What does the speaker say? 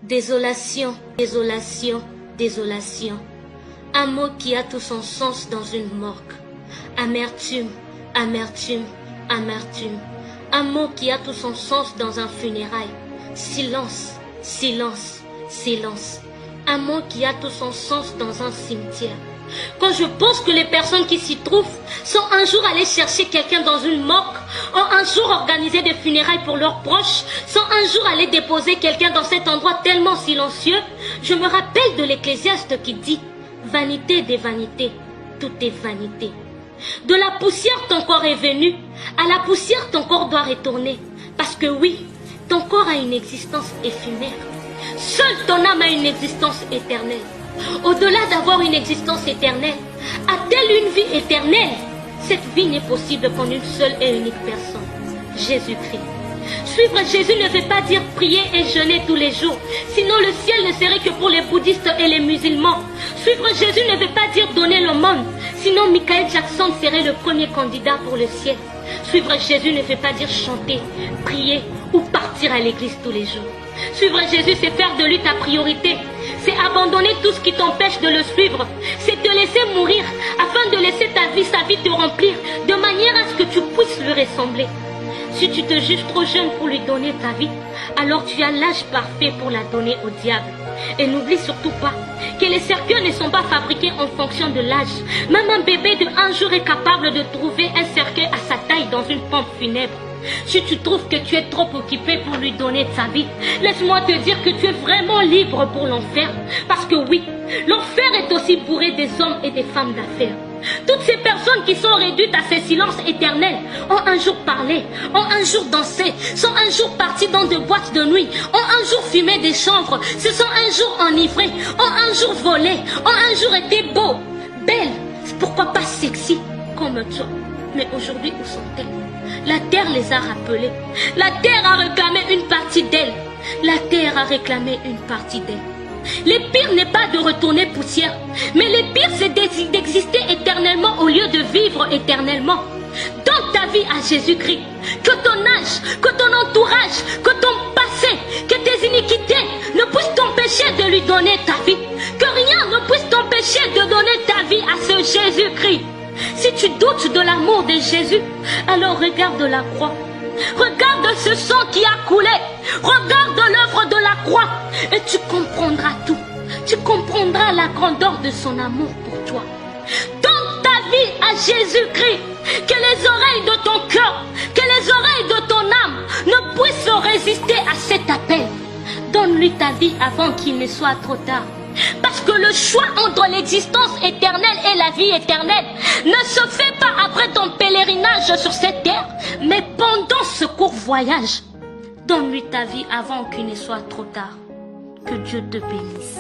Désolation, désolation, désolation. Un mot qui a tout son sens dans une morgue. Amertume, amertume, amertume. Un mot qui a tout son sens dans un funérail. Silence, silence, silence. Un mot qui a tout son sens dans un cimetière. Quand je pense que les personnes qui s'y trouvent sont un jour allées chercher quelqu'un dans une morgue, ont un jour organisé des funérailles pour leurs proches, sont un jour allés déposer quelqu'un dans cet endroit tellement silencieux, je me rappelle de l'Ecclésiaste qui dit « Vanité des vanités, tout est vanité ». De la poussière ton corps est venu, à la poussière ton corps doit retourner. Parce que oui, ton corps a une existence éphémère. Seule ton âme a une existence éternelle. Au-delà d'avoir une existence éternelle, a-t-elle une vie éternelle? Cette vie n'est possible qu'en une seule et unique personne, Jésus-Christ. Suivre Jésus ne veut pas dire prier et jeûner tous les jours, sinon le ciel ne serait que pour les bouddhistes et les musulmans. Suivre Jésus ne veut pas dire donner le monde, sinon Michael Jackson serait le premier candidat pour le ciel. Suivre Jésus ne veut pas dire chanter, prier ou partir à l'église tous les jours. Suivre Jésus, c'est faire de lui ta priorité. C'est abandonner tout ce qui t'empêche de le suivre. C'est te laisser mourir afin de laisser sa vie te remplir de manière à ce que tu puisses lui ressembler. Si tu te juges trop jeune pour lui donner ta vie, alors tu as l'âge parfait pour la donner au diable. Et n'oublie surtout pas que les cercueils ne sont pas fabriqués en fonction de l'âge. Même un bébé de 1 jour est capable de trouver un cercueil à sa taille dans une pompe funèbre. Si tu trouves que tu es trop occupé pour lui donner ta vie, laisse-moi te dire que tu es vraiment libre pour l'enfer. Parce que oui, l'enfer est aussi bourré des hommes et des femmes d'affaires. Toutes ces personnes qui sont réduites à ces silences éternels ont un jour parlé, ont un jour dansé, sont un jour partis dans des boîtes de nuit, ont un jour fumé des chanvres, se sont un jour enivrés, ont un jour volé, ont un jour été beaux, belles, pourquoi pas sexy comme toi. Mais aujourd'hui, où sont-elles? La terre les a rappelées. La terre a réclamé une partie d'elle. La terre a réclamé une partie d'elle. Le pire n'est pas de retourner poussière, mais le pire c'est d'exister éternellement au lieu de vivre éternellement. Donne ta vie à Jésus-Christ. Que ton âge, que ton entourage, que ton passé, que tes iniquités ne puissent t'empêcher de lui donner ta vie. Que rien ne puisse t'empêcher de donner ta vie à ce Jésus-Christ. Si tu doutes de l'amour de Jésus, alors regarde la croix. Regarde ce sang qui a coulé. Regarde l'œuvre de la croix. Et tu comprendras tout. Tu comprendras la grandeur de son amour pour toi. Donne ta vie à Jésus-Christ. Que les oreilles de ton cœur, que les oreilles de ton âme ne puissent résister à cet appel. Donne-lui ta vie avant qu'il ne soit trop tard. Parce que le choix entre l'existence éternelle et la vie éternelle ne se fait pas après ton pèlerinage sur cette terre, mais pendant ce court voyage. Donne-lui ta vie avant qu'il ne soit trop tard. Que Dieu te bénisse.